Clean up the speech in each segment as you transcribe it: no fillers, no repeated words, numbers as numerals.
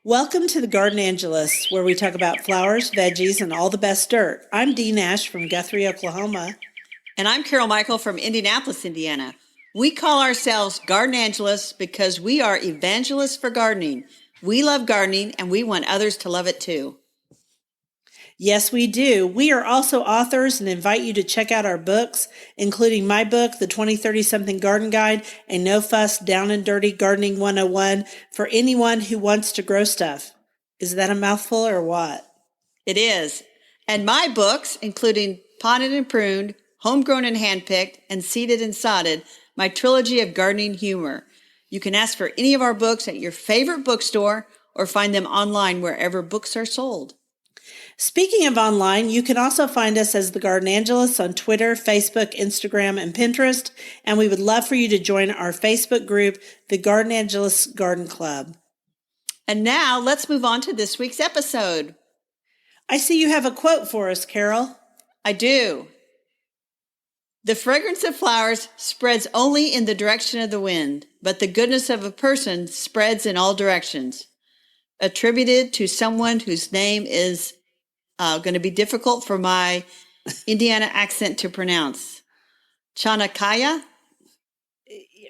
Welcome to the Garden Angelus, where we talk about flowers, veggies, and all the best dirt. I'm Dee Nash from Guthrie, Oklahoma. And I'm Carol Michael from Indianapolis, Indiana. We call ourselves Garden Angelus because we are evangelists for gardening. We love gardening and we want others to love it too. Yes, we do. We are also authors and invite you to check out our books, including my book, The 2030-Something Garden Guide, and No Fuss, Down and Dirty Gardening 101 for anyone who wants to grow stuff. Is that a mouthful or what? It is. And my books, including Potted and Pruned, Homegrown and Handpicked, and Seeded and Sodded, my trilogy of gardening humor. You can ask for any of our books at your favorite bookstore or find them online wherever books are sold. Speaking of online, you can also find us as The Garden Angelus on Twitter, Facebook, Instagram, and Pinterest. And we would love for you to join our Facebook group, The Garden Angelus Garden Club. And now let's move on to this week's episode. I see you have a quote for us, Carol. I do. The fragrance of flowers spreads only in the direction of the wind, but the goodness of a person spreads in all directions. Attributed to someone whose name is going to be difficult for my Indiana accent to pronounce. Chanakya?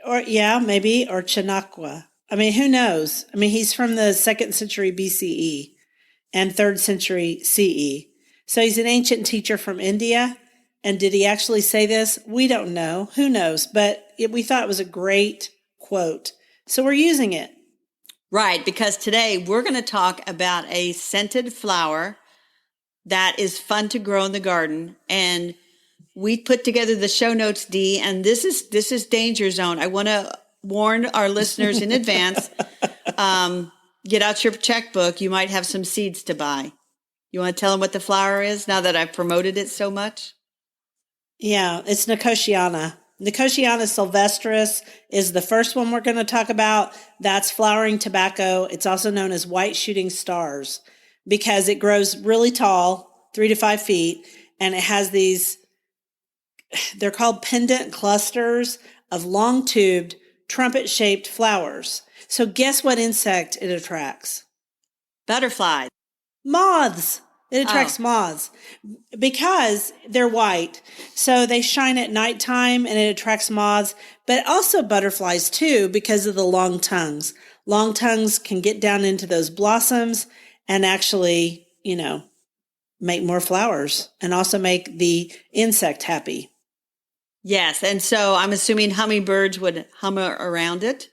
Or Chanakwa. I mean, who knows? I mean, he's from the 2nd century BCE and 3rd century CE. So he's an ancient teacher from India. And did he actually say this? We don't know. Who knows? But we thought it was a great quote. So we're using it. Right, because today we're going to talk about a scented flower that is fun to grow in the garden. And we put together the show notes, Dee, and this is danger zone. I want to warn our listeners in advance. Get out your checkbook. You might have some seeds to buy. You want to tell them what the flower is now that I've promoted it so much? Yeah, it's Nicotiana. Nicotiana sylvestris is the first one we're going to talk about. That's flowering tobacco. It's also known as white shooting stars because it grows really tall, 3 to 5 feet, and it has these, they're called pendant clusters of long-tubed, trumpet-shaped flowers. So guess what insect it attracts? Butterflies. Moths. It attracts moths because they're white. So they shine at nighttime and it attracts moths, but also butterflies too because of the long tongues. Long tongues can get down into those blossoms and actually, make more flowers and also make the insect happy. Yes. And so I'm assuming hummingbirds would hum around it.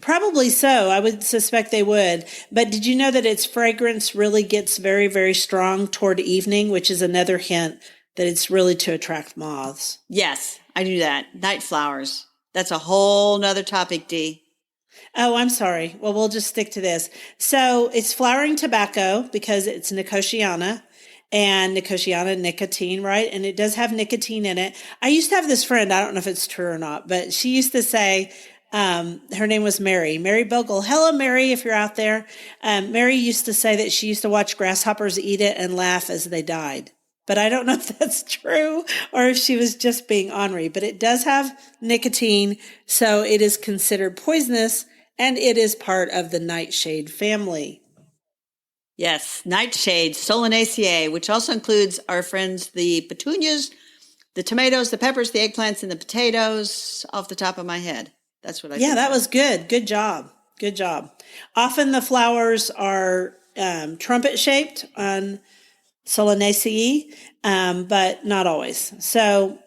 Probably so. I would suspect they would. But did you know that its fragrance really gets very, very strong toward evening, which is another hint that it's really to attract moths? Yes, I knew that. Night flowers. That's a whole nother topic, Dee. Oh, I'm sorry. Well, we'll just stick to this. So it's flowering tobacco because it's Nicotiana. And nicotine, right? And it does have nicotine in it. I used to have this friend, I don't know if it's true or not, but she used to say, her name was Mary Bogle. Hello, Mary, if you're out there. Mary used to say that she used to watch grasshoppers eat it and laugh as they died. But I don't know if that's true or if she was just being ornery. But it does have nicotine, so it is considered poisonous, and it is part of the nightshade family. Yes, nightshade, Solanaceae, which also includes our friends, the petunias, the tomatoes, the peppers, the eggplants, and the potatoes off the top of my head. That's what I Yeah, that was good. Good job. Good job. Often the flowers are trumpet shaped on Solanaceae, but not always. So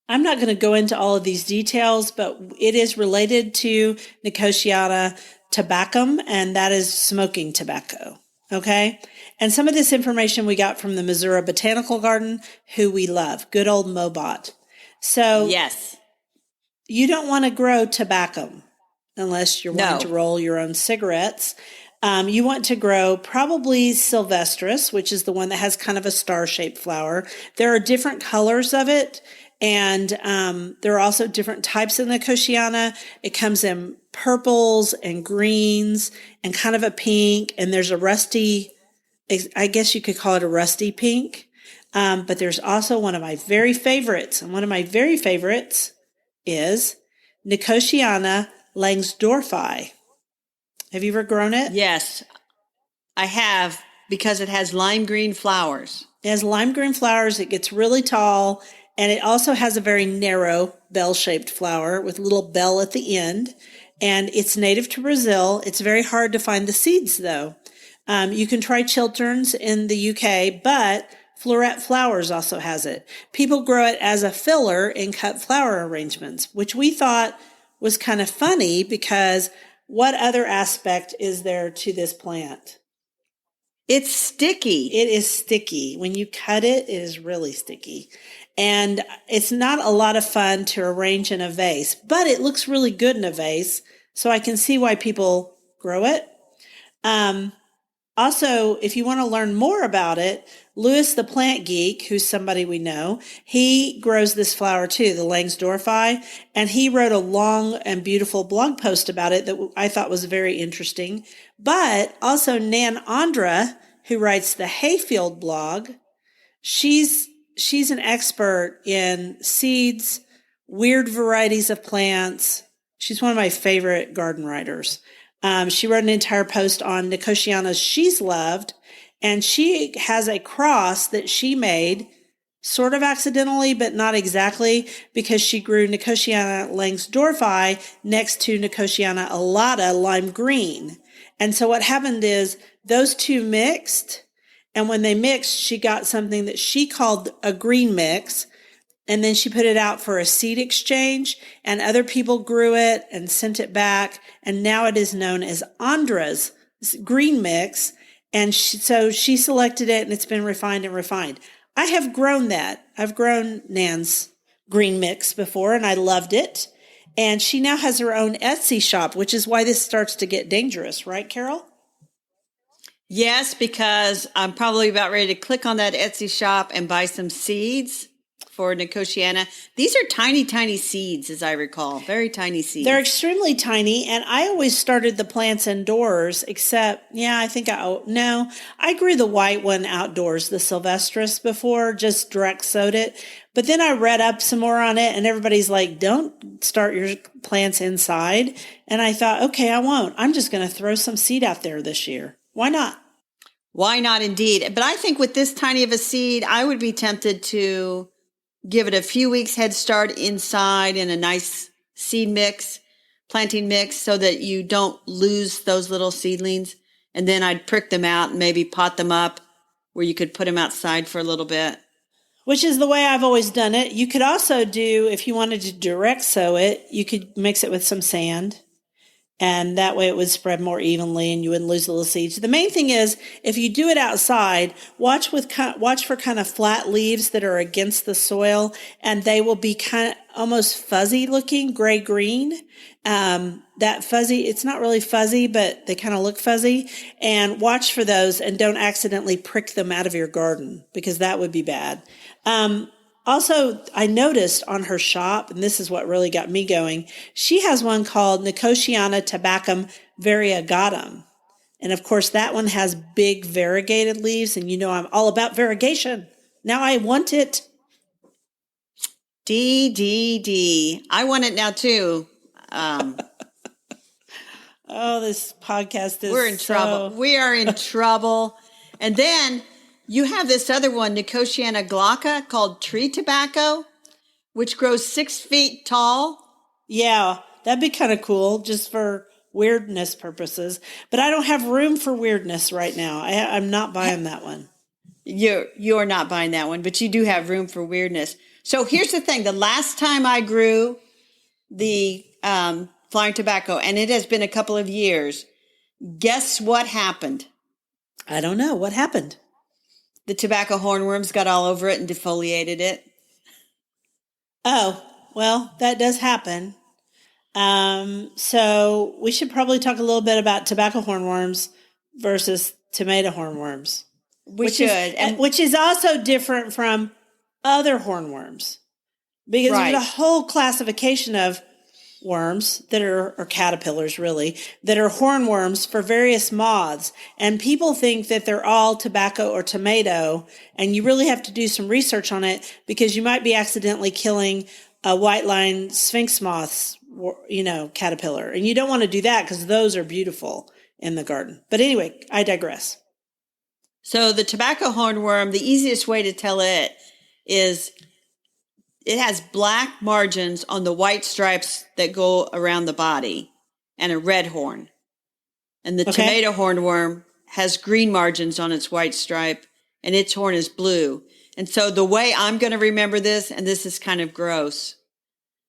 I'm not going to go into all of these details, but it is related to Nicotiana tabacum, and that is smoking tobacco. Okay. And some of this information we got from the Missouri Botanical Garden, who we love. Good old Mobot. So yes. You don't want to grow tobacco unless you're wanting to roll your own cigarettes. You want to grow probably sylvestris, which is the one that has kind of a star-shaped flower. There are different colors of it, and there are also different types of Nicotiana. It comes in purples and greens and kind of a pink, and there's a rusty, I guess you could call it a rusty pink. But there's also one of my very favorites, and one of my very favorites is Nicotiana Langsdorffi. Have you ever grown it? Yes, I have, because it has lime green flowers. It has lime green flowers. It gets really tall, and it also has a very narrow bell-shaped flower with a little bell at the end. And it's native to Brazil. It's very hard to find the seeds, though. You can try Chilterns in the UK, but Floret Flowers also has it. People grow it as a filler in cut flower arrangements, which we thought was kind of funny because what other aspect is there to this plant? It's sticky. It is sticky. When you cut it, it is really sticky. And it's not a lot of fun to arrange in a vase, but it looks really good in a vase. So I can see why people grow it. Also, if you want to learn more about it, Louis the Plant Geek, who's somebody we know, he grows this flower too, the Langsdorffii, and he wrote a long and beautiful blog post about it that I thought was very interesting. But also Nan Andra, who writes the Hayfield blog, she's an expert in seeds, weird varieties of plants. She's one of my favorite garden writers. She wrote an entire post on Nicotianas she's loved, and she has a cross that she made sort of accidentally, but not exactly, because she grew Nicotiana Langsdorffii next to Nicotiana alata lime green. And so what happened is those two mixed, and when they mixed, she got something that she called a green mix. And then she put it out for a seed exchange, and other people grew it and sent it back. And now it is known as Andra's green mix. And so she selected it, and it's been refined and refined. I have grown that. I've grown Nan's green mix before, and I loved it. And she now has her own Etsy shop, which is why this starts to get dangerous, right, Carol? Yes, because I'm probably about ready to click on that Etsy shop and buy some seeds for Nicotiana. These are tiny, tiny seeds, as I recall. Very tiny seeds. They're extremely tiny, and I always started the plants indoors, except, I grew the white one outdoors, the Sylvestris, before, just direct sowed it. But then I read up some more on it, and everybody's like, don't start your plants inside. And I thought, okay, I won't. I'm just going to throw some seed out there this year. Why not? Why not, indeed? But I think with this tiny of a seed, I would be tempted to give it a few weeks head start inside in a nice seed mix, planting mix, so that you don't lose those little seedlings. And then I'd prick them out and maybe pot them up where you could put them outside for a little bit. Which is the way I've always done it. You could also do, if you wanted to direct sow it, you could mix it with some sand. And that way it would spread more evenly and you wouldn't lose the little seeds. The main thing is, if you do it outside, watch for kind of flat leaves that are against the soil, and they will be kind of almost fuzzy looking, gray-green. That fuzzy, it's not really fuzzy, but they kind of look fuzzy. And watch for those and don't accidentally prick them out of your garden, because that would be bad. Also, I noticed on her shop, and this is what really got me going, she has one called Nicotiana tabacum variegatum. And of course, that one has big variegated leaves, and you know I'm all about variegation. Now I want it. D. I want it now too. Oh, this podcast is We're in trouble. We are in trouble. And then you have this other one, Nicotiana glauca, called tree tobacco, which grows 6 feet tall. Yeah, that'd be kind of cool just for weirdness purposes. But I don't have room for weirdness right now. I'm not buying that one. You're not buying that one, but you do have room for weirdness. So here's the thing. The last time I grew the flying tobacco, and it has been a couple of years, guess what happened? I don't know. What happened? The tobacco hornworms got all over it and defoliated it. Oh, well, that does happen. So we should probably talk a little bit about tobacco hornworms versus tomato hornworms. Which is also different from other hornworms. Because there's a whole classification of worms that are, or caterpillars really, that are hornworms for various moths. And people think that they're all tobacco or tomato. And you really have to do some research on it, because you might be accidentally killing a white-lined sphinx moth's, caterpillar. And you don't want to do that, because those are beautiful. in the garden. But anyway, I digress. So the tobacco hornworm, the easiest way to tell it is it has black margins on the white stripes that go around the body and a red horn. And the tomato hornworm has green margins on its white stripe and its horn is blue. And so the way I'm going to remember this, and this is kind of gross,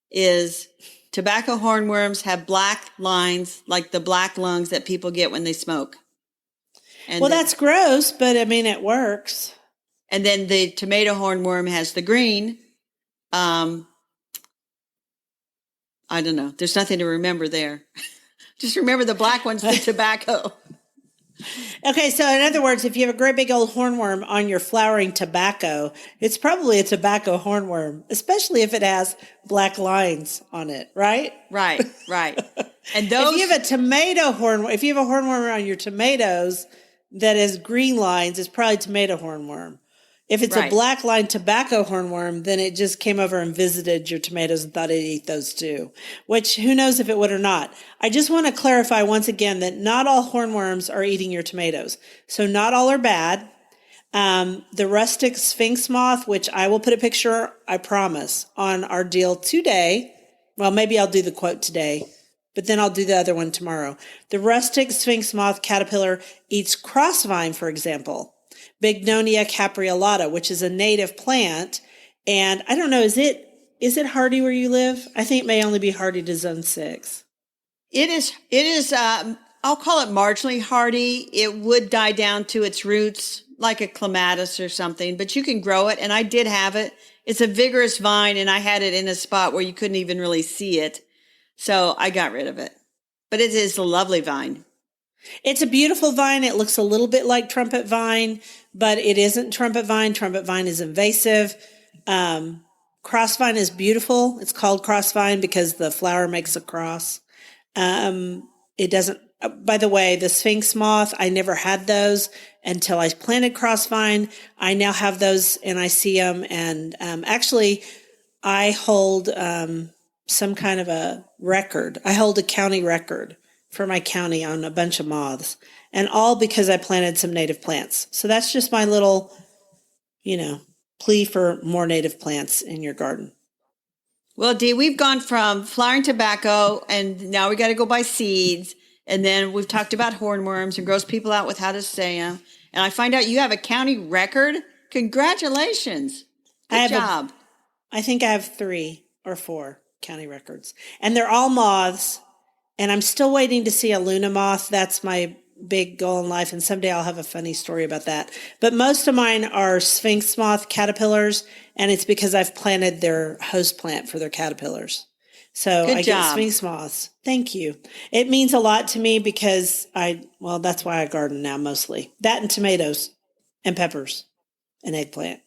is tobacco hornworms have black lines like the black lungs that people get when they smoke. And well, that's gross, but I mean, it works. And then the tomato hornworm has the green. I don't know. There's nothing to remember there. Just remember the black one's the tobacco. Okay, so in other words, if you have a great big old hornworm on your flowering tobacco, it's probably a tobacco hornworm, especially if it has black lines on it, right? Right. And those, if you have a tomato hornworm, if you have a hornworm on your tomatoes that has green lines, it's probably tomato hornworm. If it's a black line tobacco hornworm, then it just came over and visited your tomatoes and thought it'd eat those too, which who knows if it would or not. I just want to clarify once again that not all hornworms are eating your tomatoes. So not all are bad. The rustic sphinx moth, which I will put a picture, I promise, on our deal today. Well, maybe I'll do the quote today, but then I'll do the other one tomorrow. The rustic sphinx moth caterpillar eats crossvine, for example. Bignonia capreolata, which is a native plant. And I don't know, is it hardy where you live? I think it may only be hardy to zone 6. It is, I'll call it marginally hardy. It would die down to its roots like a clematis or something, but you can grow it. And I did have it. It's a vigorous vine and I had it in a spot where you couldn't even really see it. So I got rid of it, but it is a lovely vine. It's a beautiful vine. It looks a little bit like trumpet vine, but it isn't trumpet vine. Trumpet vine is invasive. Crossvine is beautiful. It's called crossvine because the flower makes a cross. It doesn't, by the way, the sphinx moth, I never had those until I planted crossvine. I now have those and I see them. And actually, I hold some kind of a record. I hold a county record for my county on a bunch of moths, and all because I planted some native plants. So that's just my little, plea for more native plants in your garden. Well, Dee, we've gone from flowering tobacco and now we got to go buy seeds. And then we've talked about hornworms and gross people out with how to say them. And I find out you have a county record. Congratulations. Good job. I think I have 3 or 4 county records, and they're all moths. And I'm still waiting to see a Luna moth. That's my big goal in life. And someday I'll have a funny story about that. But most of mine are sphinx moth caterpillars. And it's because I've planted their host plant for their caterpillars. So I get sphinx moths. Thank you. It means a lot to me because that's why I garden now mostly. That and tomatoes and peppers and eggplant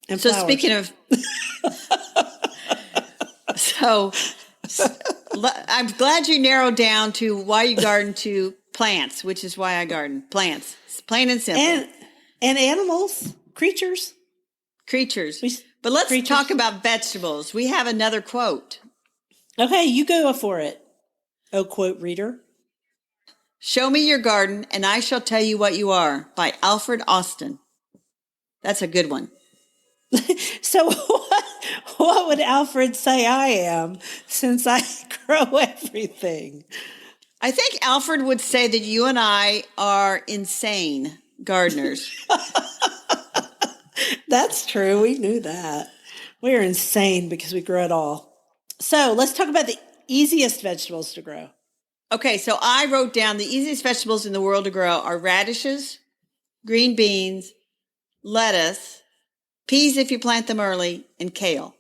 and flowers. Speaking of, I'm glad you narrowed down to why you garden to plants, which is why I garden. Plants. It's plain and simple. And animals, creatures. But let's talk about vegetables. We have another quote. Okay, you go for it. Oh, quote reader. Show me your garden and I shall tell you what you are, by Alfred Austin. That's a good one. So what would Alfred say I am, since I grow everything? I think Alfred would say that you and I are insane gardeners. That's true. We knew that. We are insane because we grow it all. So let's talk about the easiest vegetables to grow. Okay, so I wrote down the easiest vegetables in the world to grow are radishes, green beans, lettuce, peas if you plant them early, and kale.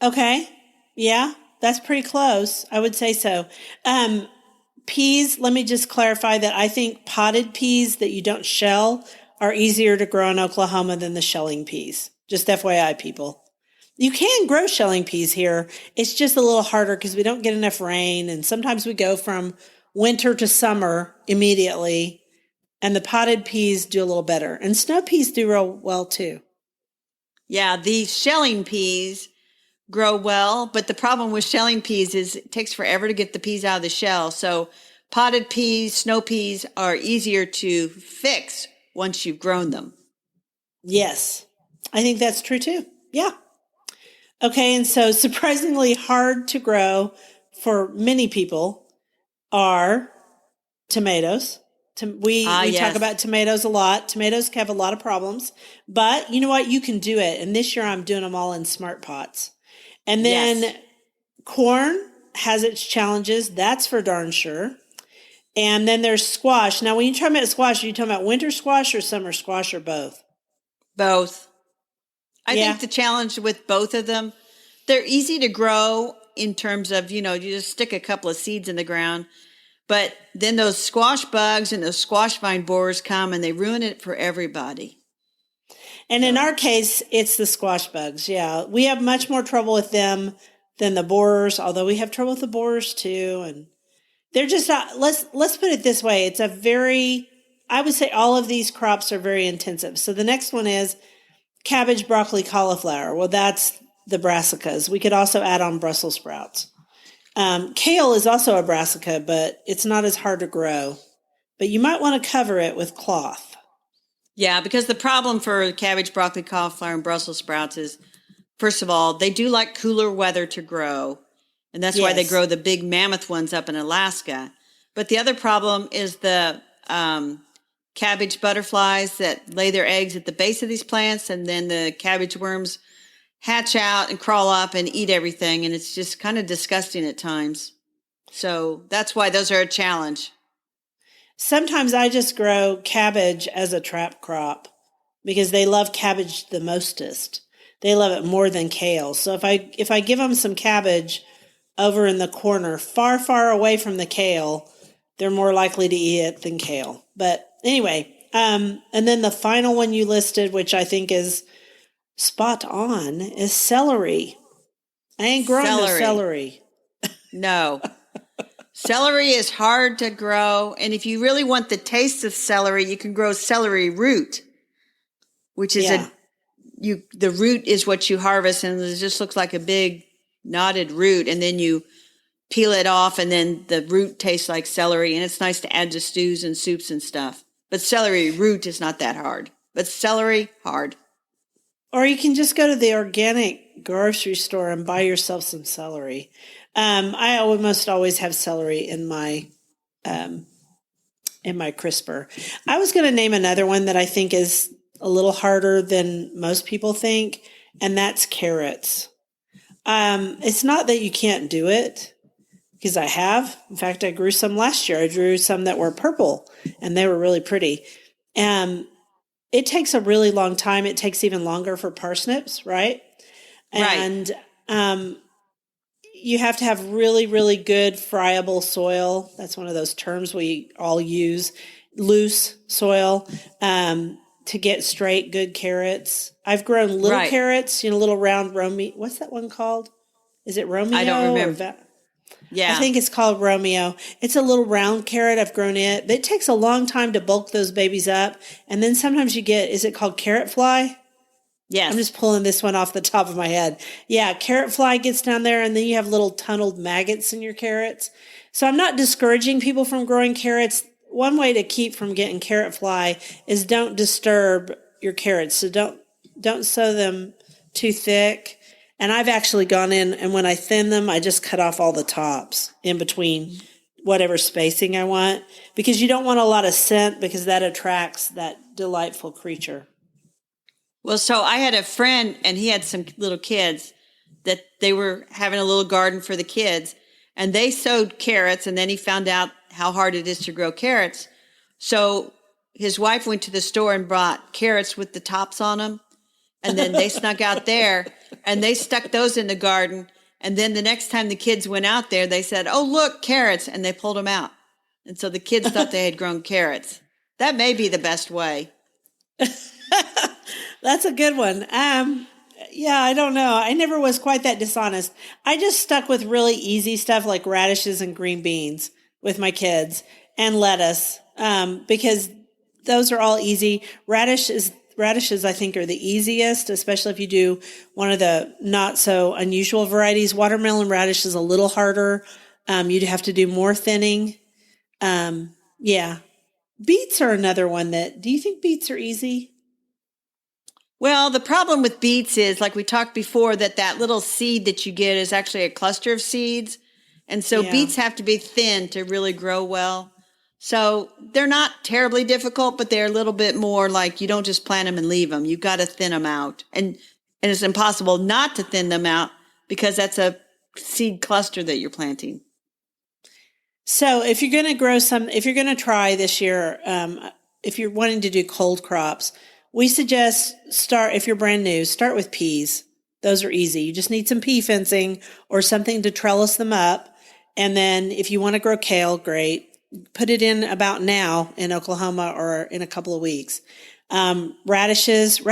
Okay. Yeah, that's pretty close. I would say so. Peas, let me just clarify that I think potted peas that you don't shell are easier to grow in Oklahoma than the shelling peas. Just FYI, people. You can grow shelling peas here. It's just a little harder because we don't get enough rain. And sometimes we go from winter to summer immediately. And the potted peas do a little better. And snow peas do real well too. Yeah, the shelling peas grow well. But the problem with shelling peas is it takes forever to get the peas out of the shell. So potted peas, snow peas are easier to fix once you've grown them. Yes, I think that's true too. Yeah. Okay, and so surprisingly hard to grow for many people are tomatoes. We talk Yes. about tomatoes a lot. Tomatoes have a lot of problems, but you know what? You can do it. And this year I'm doing them all in smart pots. And then Yes. corn has its challenges. That's for darn sure. And then there's squash. Now, when you talk about squash, are you talking about winter squash or summer squash or both? Both. I Yeah. think the challenge with both of them, they're easy to grow in terms of, you just stick a couple of seeds in the ground. But then those squash bugs and those squash vine borers come and they ruin it for everybody. And in our case, it's the squash bugs. Yeah. We have much more trouble with them than the borers, although we have trouble with the borers too. And they're just not, let's put it this way. It's I would say all of these crops are very intensive. So the next one is cabbage, broccoli, cauliflower. Well, that's the brassicas. We could also add on Brussels sprouts. Kale is also a brassica, but it's not as hard to grow. But you might want to cover it with cloth. Yeah, because the problem for cabbage, broccoli, cauliflower, and Brussels sprouts is, first of all, they do like cooler weather to grow. And that's why they Yes. grow the big mammoth ones up in Alaska. But the other problem is the cabbage butterflies that lay their eggs at the base of these plants. And then the cabbage worms hatch out and crawl up and eat everything. And it's just kind of disgusting at times. So that's why those are a challenge. Sometimes I just grow cabbage as a trap crop because they love cabbage the mostest. They love it more than kale. So if I give them some cabbage over in the corner, far, far away from the kale, they're more likely to eat it than kale. But anyway, and then the final one you listed, which I think is spot on, is celery. I ain't growing no celery. No. Celery is hard to grow. And if you really want the taste of celery, you can grow celery root, which is the root is what you harvest, and it just looks like a big knotted root. And then you peel it off, and then the root tastes like celery, and it's nice to add to stews and soups and stuff. But celery root is not that hard. But celery, hard. Or you can just go to the organic grocery store and buy yourself some celery. I almost always have celery in my crisper. I was going to name another one that I think is a little harder than most people think, and that's carrots. It's not that you can't do it, because I have. In fact, I grew some last year. I grew some that were purple, and they were really pretty. It takes a really long time. It takes even longer for parsnips, right? And you have to have really, really good friable soil. That's one of those terms we all use, loose soil, to get straight, good carrots. I've grown little carrots, little round Romeo. What's that one called? Is it Romeo? I don't remember. I think it's called Romeo. It's a little round carrot. I've grown it. But it takes a long time to bulk those babies up. And then sometimes you get, is it called carrot fly? Yes. I'm just pulling this one off the top of my head. Yeah, carrot fly gets down there, and then you have little tunneled maggots in your carrots. So I'm not discouraging people from growing carrots. One way to keep from getting carrot fly is don't disturb your carrots. So don't sow them too thick. And I've actually gone in, and when I thin them, I just cut off all the tops in between whatever spacing I want, because you don't want a lot of scent, because that attracts that delightful creature. Well, so I had a friend, and he had some little kids that they were having a little garden for the kids, and they sowed carrots, and then he found out how hard it is to grow carrots. So his wife went to the store and bought carrots with the tops on them, and then they snuck out there, and they stuck those in the garden, and then the next time the kids went out there, they said, "Oh, look, carrots," and they pulled them out. And so the kids thought they had grown carrots. That may be the best way. That's a good one. Yeah, I don't know. I never was quite that dishonest. I just stuck with really easy stuff like radishes and green beans with my kids, and lettuce, because those are all easy. Radishes, I think, are the easiest, especially if you do one of the not so unusual varieties. Watermelon radish is a little harder. You'd have to do more thinning. Yeah. Beets are another one that, do you think beets are easy? Well, the problem with beets is, like we talked before, that little seed that you get is actually a cluster of seeds. And so Yeah. beets have to be thin to really grow well. So they're not terribly difficult, but they're a little bit more like you don't just plant them and leave them. You've got to thin them out. And it's impossible not to thin them out because that's a seed cluster that you're planting. So if you're going to if you're going to try this year, if you're wanting to do cold crops, we suggest if you're brand new, start with peas. Those are easy. You just need some pea fencing or something to trellis them up. And then if you want to grow kale, great. Put it in about now in Oklahoma or in a couple of weeks. Radishes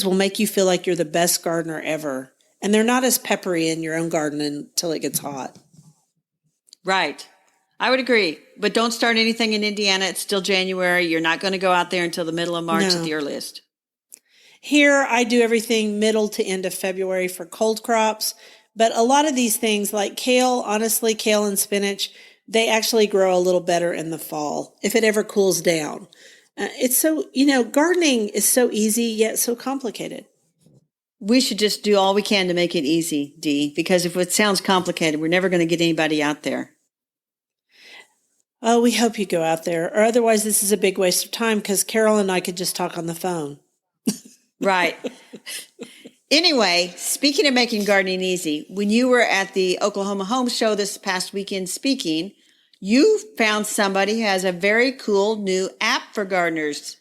will make you feel like you're the best gardener ever. And they're not as peppery in your own garden until it gets hot. Right. I would agree. But don't start anything in Indiana. It's still January. You're not going to go out there until the middle of March at the earliest. Here, I do everything middle to end of February for cold crops. But a lot of these things like kale, honestly, kale and spinach, they actually grow a little better in the fall if it ever cools down. It's so, gardening is so easy yet so complicated. We should just do all we can to make it easy, Dee, because if it sounds complicated, we're never going to get anybody out there. Oh, we hope you go out there, or otherwise this is a big waste of time because Carol and I could just talk on the phone. Right. Anyway, speaking of making gardening easy, when you were at the Oklahoma Home Show this past weekend speaking, you found somebody who has a very cool new app for gardeners.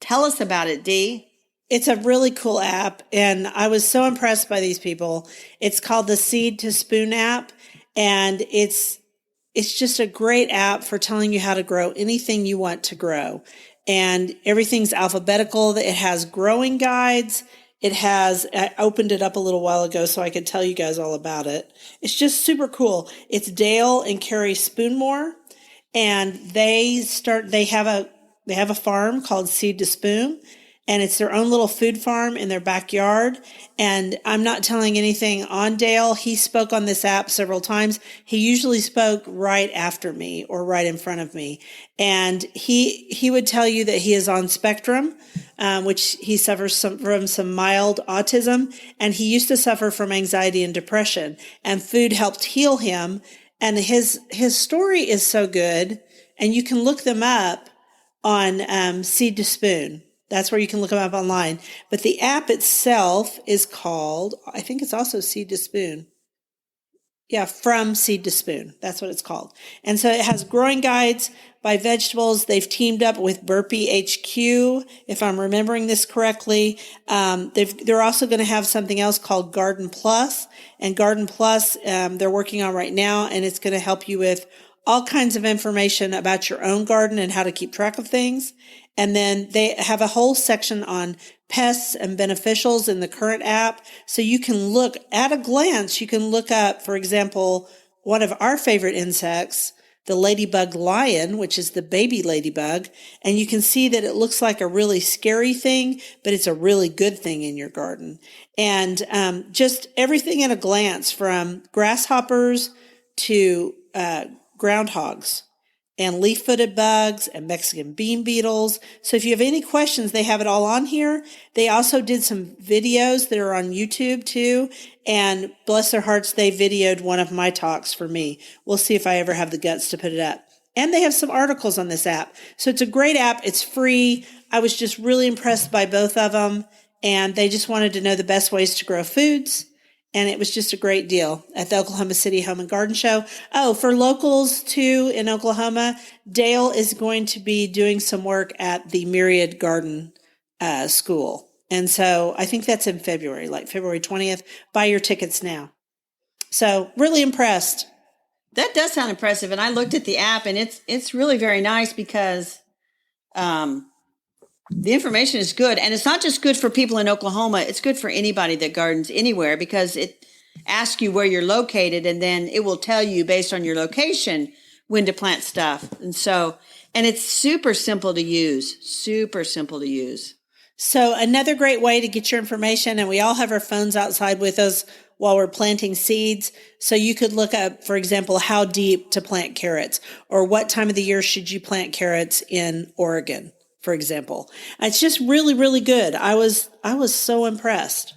Tell us about it, Dee. It's a really cool app, and I was so impressed by these people. It's called the Seed to Spoon app, and it's just a great app for telling you how to grow anything you want to grow. And everything's alphabetical. It has growing guides. I opened it up a little while ago so I could tell you guys all about it. It's just super cool. It's Dale and Carrie Spoonmore, and they have a farm called Seed to Spoon. And it's their own little food farm in their backyard. And I'm not telling anything on Dale. He spoke on this app several times. He usually spoke right after me or right in front of me. And he would tell you that he is on spectrum, which he suffers from some mild autism. And he used to suffer from anxiety and depression. And food helped heal him. And his story is so good. And you can look them up on Seed to Spoon. That's where you can look them up online. But the app itself is called, I think it's also Seed to Spoon. Yeah, From Seed to Spoon. That's what it's called. And so it has growing guides by vegetables. They've teamed up with Burpee HQ, if I'm remembering this correctly. They're also going to have something else called Garden Plus. And Garden Plus, they're working on right now, and it's going to help you with all kinds of information about your own garden and how to keep track of things. And then they have a whole section on pests and beneficials in the current app. So you can look at a glance, you can look up, for example, one of our favorite insects, the ladybug lion, which is the baby ladybug. And you can see that it looks like a really scary thing, but it's a really good thing in your garden. And just everything at a glance, from grasshoppers to groundhogs and leaf-footed bugs and Mexican bean beetles. So if you have any questions, they have it all on here. They also did some videos that are on YouTube too. And bless their hearts, they videoed one of my talks for me. We'll see if I ever have the guts to put it up. And they have some articles on this app. So it's a great app. It's free. I was just really impressed by both of them. And they just wanted to know the best ways to grow foods. And it was just a great deal at the Oklahoma City Home and Garden Show. Oh, for locals too in Oklahoma, Dale is going to be doing some work at the Myriad Garden School. And so I think that's in February, like February 20th. Buy your tickets now. So really impressed. That does sound impressive. And I looked at the app, and it's really very nice because the information is good. And it's not just good for people in Oklahoma. It's good for anybody that gardens anywhere, because it asks you where you're located, and then it will tell you based on your location when to plant stuff. And it's super simple to use, super simple to use. So another great way to get your information, and we all have our phones outside with us while we're planting seeds. So you could look up, for example, how deep to plant carrots, or what time of the year should you plant carrots in Oregon, for example. It's just really, really good. I was so impressed.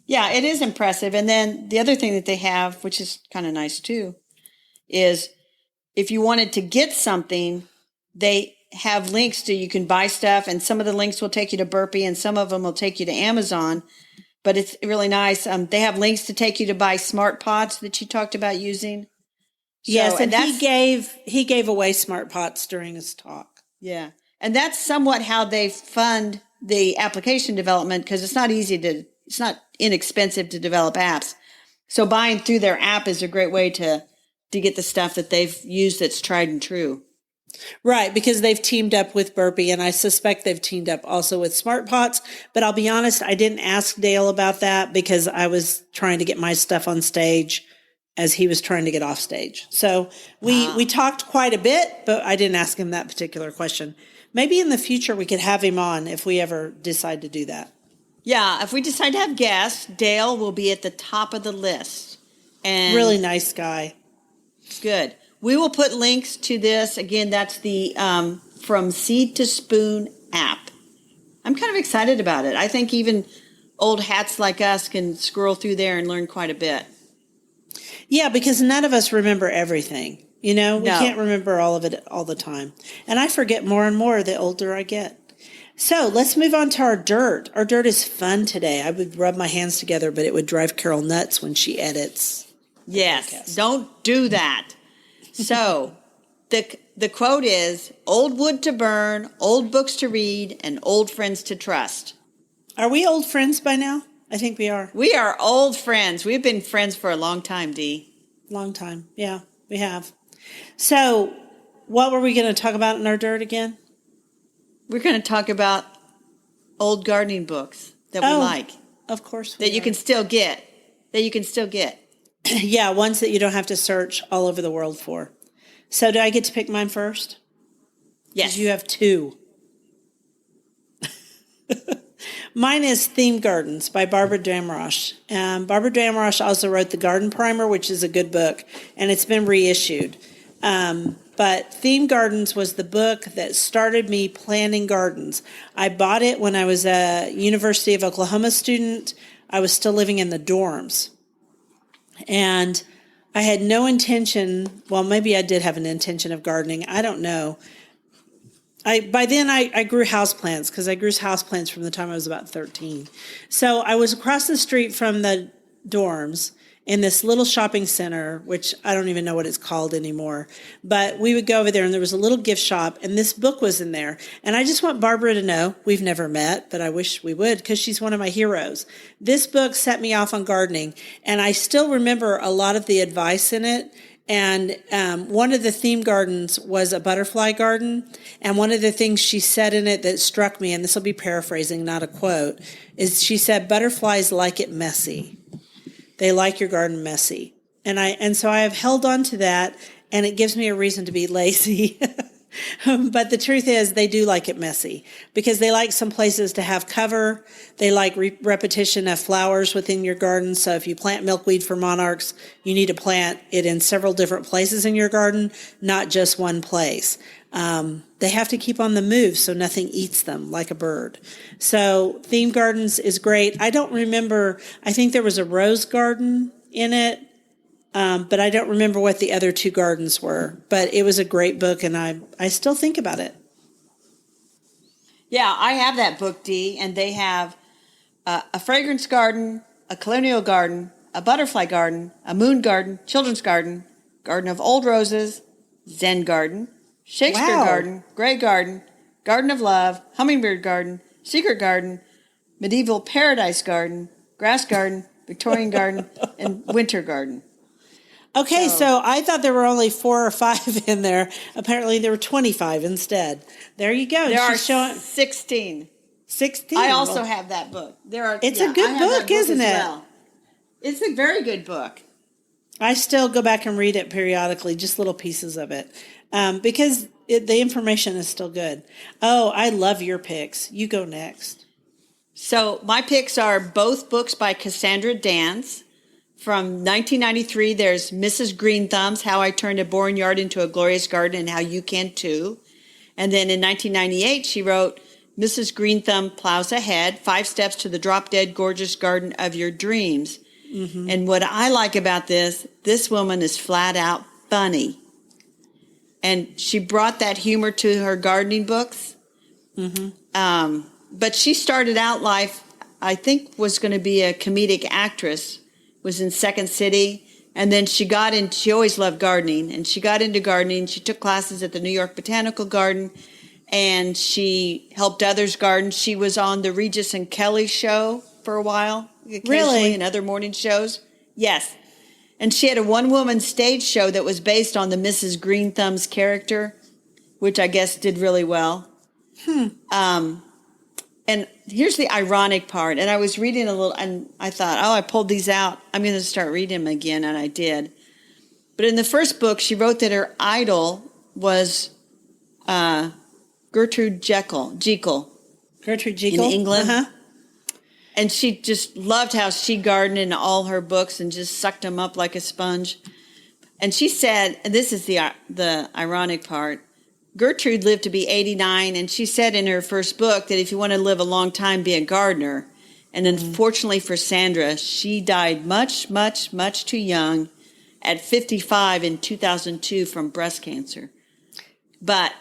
Yeah, it is impressive. And then the other thing that they have, which is kind of nice too, is if you wanted to get something, they have links to, you can buy stuff, and some of the links will take you to Burpee and some of them will take you to Amazon. But it's really nice. They have links to take you to buy smart pots that you talked about using. So, Yes, and he gave away smart pots during his talk. Yeah. And that's somewhat how they fund the application development, because it's not inexpensive to develop apps. So buying through their app is a great way to get the stuff that they've used that's tried and true. Right, because they've teamed up with Burpee, and I suspect they've teamed up also with Smart Pots. But I'll be honest, I didn't ask Dale about that because I was trying to get my stuff on stage as he was trying to get off stage. So we talked quite a bit, but I didn't ask him that particular question. Maybe in the future we could have him on if we ever decide to do that. Yeah, if we decide to have guests, Dale will be at the top of the list. And really nice guy. Good. We will put links to this. Again, that's the From Seed to Spoon app. I'm kind of excited about it. I think even old hats like us can scroll through there and learn quite a bit. Yeah, because none of us remember everything. We No. can't remember all of it all the time. And I forget more and more the older I get. So let's move on to our dirt. Our dirt is fun today. I would rub my hands together, but it would drive Carol nuts when she edits. Yes, don't do that. So the quote is, old wood to burn, old books to read, and old friends to trust. Are we old friends by now? I think we are. We are old friends. We've been friends for a long time, Dee. Long time. Yeah, we have. So what were we going to talk about in our dirt again? We're going to talk about old gardening books that we like. Of course. That you can still get. Yeah, ones that you don't have to search all over the world for. So do I get to pick mine first? Yes. 'Cause you have two. Mine is Theme Gardens by Barbara Damrosch. Barbara Damrosch also wrote The Garden Primer, which is a good book, and it's been reissued. But Theme Gardens was the book that started me planting gardens. I bought it when I was a University of Oklahoma student. I was still living in the dorms. And I had no intention, well, maybe I did have an intention of gardening. I don't know. By then I grew houseplants because I grew houseplants from the time I was about 13. So I was across the street from the dorms in this little shopping center, which I don't even know what it's called anymore. But we would go over there and there was a little gift shop and this book was in there. And I just want Barbara to know, we've never met, but I wish we would because she's one of my heroes. This book set me off on gardening and I still remember a lot of the advice in it. And one of the theme gardens was a butterfly garden. And one of the things she said in it that struck me, and this will be paraphrasing, not a quote, is she said, butterflies like it messy. They like your garden messy. And so I have held on to that, and it gives me a reason to be lazy. But the truth is they do like it messy because they like some places to have cover. They like repetition of flowers within your garden. So if you plant milkweed for monarchs, you need to plant it in several different places in your garden, not just one place. They have to keep on the move so nothing eats them like a bird. So Theme Gardens is great. I don't remember, I think there was a rose garden in it. But I don't remember what the other two gardens were. But it was a great book, and I still think about it. Yeah, I have that book, Dee, and they have a fragrance garden, a colonial garden, a butterfly garden, a moon garden, children's garden, garden of old roses, Zen garden, Shakespeare garden, gray garden, garden of love, hummingbird garden, secret garden, medieval paradise garden, grass garden, Victorian garden, and winter garden. Okay, so I thought there were only 4 or 5 in there. Apparently there were 25 instead. There you go. There are 16. 16. I also have that book. It's a good book, isn't it? Well. It's a very good book. I still go back and read it periodically, just little pieces of it, because the information is still good. Oh, I love your picks. You go next. So my picks are both books by Cassandra Dance. From 1993, there's Mrs. Green Thumbs, How I Turned a Boring Yard into a Glorious Garden and How You Can Too. And then in 1998, she wrote Mrs. Green Thumb Plows Ahead, 5 Steps to the Drop-Dead Gorgeous Garden of Your Dreams. Mm-hmm. And what I like about this woman is flat out funny. And she brought that humor to her gardening books. Mm-hmm. But she started out life, I think, was going to be a comedic actress, was in Second City. And then she always loved gardening, and she got into gardening. She took classes at the New York Botanical Garden, and she helped others garden. She was on the Regis and Kelly show for a while, occasionally, and other morning shows. Yes. And she had a one-woman stage show that was based on the Mrs. Green Thumbs character, which I guess did really well. And here's the ironic part. And I was reading a little, and I thought, I pulled these out. I'm going to start reading them again, and I did. But in the first book, she wrote that her idol was Gertrude Jekyll. Gertrude Jekyll? In England. Uh-huh. And she just loved how she gardened in all her books and just sucked them up like a sponge. And she said, and this is the ironic part, Gertrude lived to be 89, and she said in her first book that if you want to live a long time, be a gardener. And unfortunately for Sandra, she died much, much, much too young at 55 in 2002 from breast cancer. But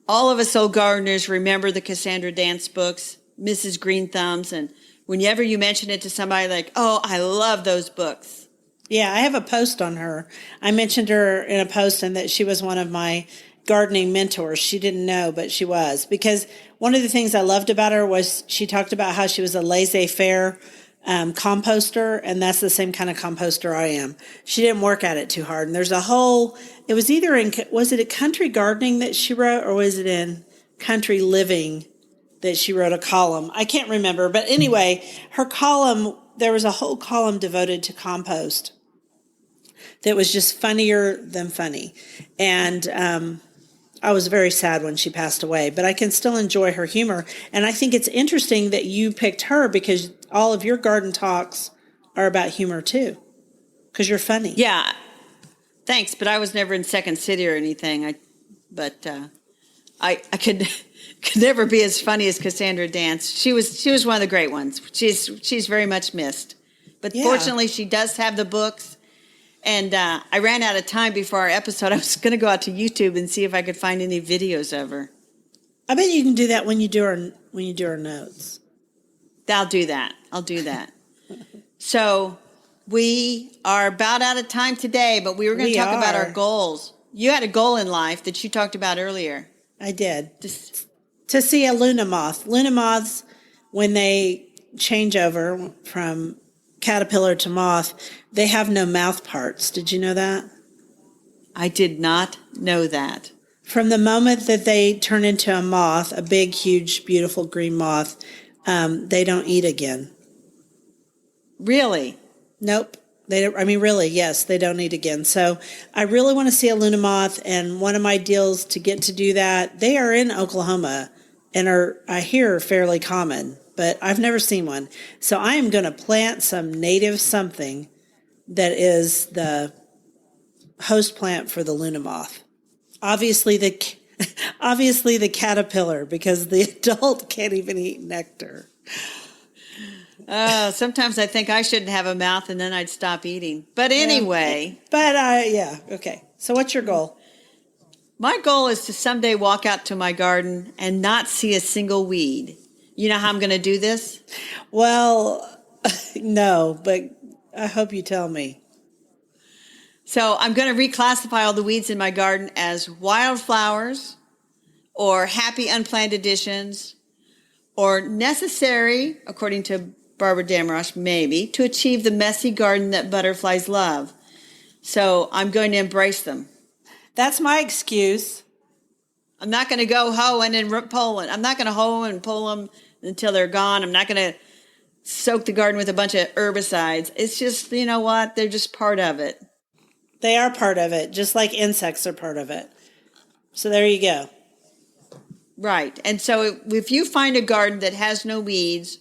all of us old gardeners remember the Cassandra Dance books, Mrs. Green Thumbs, and whenever you mention it to somebody, like, oh, I love those books. Yeah, I have a post on her. I mentioned her in a post and that she was one of my gardening mentors. She didn't know, but she was. Because one of the things I loved about her was she talked about how she was a laissez-faire composter, and that's the same kind of composter I am. She didn't work at it too hard. And there's a whole, it was either in, was it a Country Gardening that she wrote, or was it in Country Living that she wrote a column? I can't remember. But anyway, her column, there was a whole column devoted to compost that was just funnier than funny. And I was very sad when she passed away, but I can still enjoy her humor. And I think it's interesting that you picked her because all of your garden talks are about humor too, because you're funny. Yeah, thanks. But I was never in Second City or anything. I could never be as funny as Cassandra Dance. She was one of the great ones. She's very much missed. But fortunately, she does have the books. And I ran out of time before our episode. I was going to go out to YouTube and see if I could find any videos of her. I bet you can do that when you do our notes. I'll do that. So we are about out of time today, but we were going to talk about our goals. You had a goal in life that you talked about earlier. I did. To see a Luna moth. Luna moths, when they change over from caterpillar to moth, they have no mouth parts. Did you know that? I did not know that. From the moment that they turn into a moth, a big, huge, beautiful green moth, they don't eat again. Really? Nope. They don't, I mean, really, yes, they don't eat again. So I really want to see a Luna moth, and one of my deals to get to do that, they are in Oklahoma and are, I hear, fairly common, but I've never seen one. So I am going to plant some native something that is the host plant for the Luna moth. Obviously the caterpillar, because the adult can't even eat nectar. Sometimes I think I shouldn't have a mouth and then I'd stop eating. But anyway. Yeah, okay. So what's your goal? My goal is to someday walk out to my garden and not see a single weed. You know how I'm going to do this? Well, no, but I hope you tell me. So I'm going to reclassify all the weeds in my garden as wildflowers or happy unplanned additions or necessary, according to Barbara Damrosch, maybe, to achieve the messy garden that butterflies love. So I'm going to embrace them. That's my excuse. I'm not going to go hoeing and pulling. I'm not going to hoe and pull them until they're gone. I'm not going to soak the garden with a bunch of herbicides. It's just, you know what? They're just part of it. They are part of it, just like insects are part of it. So there you go. Right. And so if you find a garden that has no weeds,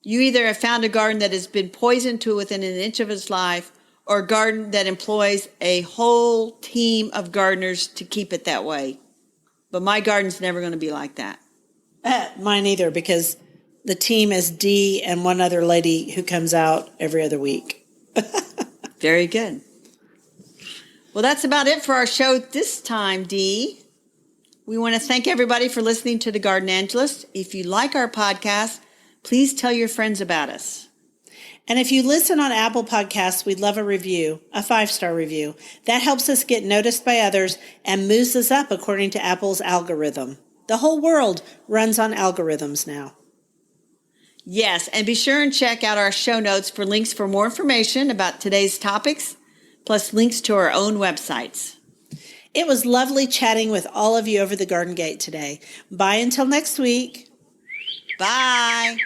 You either have found a garden that has been poisoned to within an inch of its life, or a garden that employs a whole team of gardeners to keep it that way. But my garden's never going to be like that. Mine either, because the team is Dee and one other lady who comes out every other week. Very good. Well, that's about it for our show this time, Dee. We want to thank everybody for listening to The Garden Angelist. If you like our podcast, please tell your friends about us. And if you listen on Apple Podcasts, we'd love a review, a 5-star review. That helps us get noticed by others and moves us up according to Apple's algorithm. The whole world runs on algorithms now. Yes, and be sure and check out our show notes for links for more information about today's topics, plus links to our own websites. It was lovely chatting with all of you over the Garden Gate today. Bye until next week. Bye.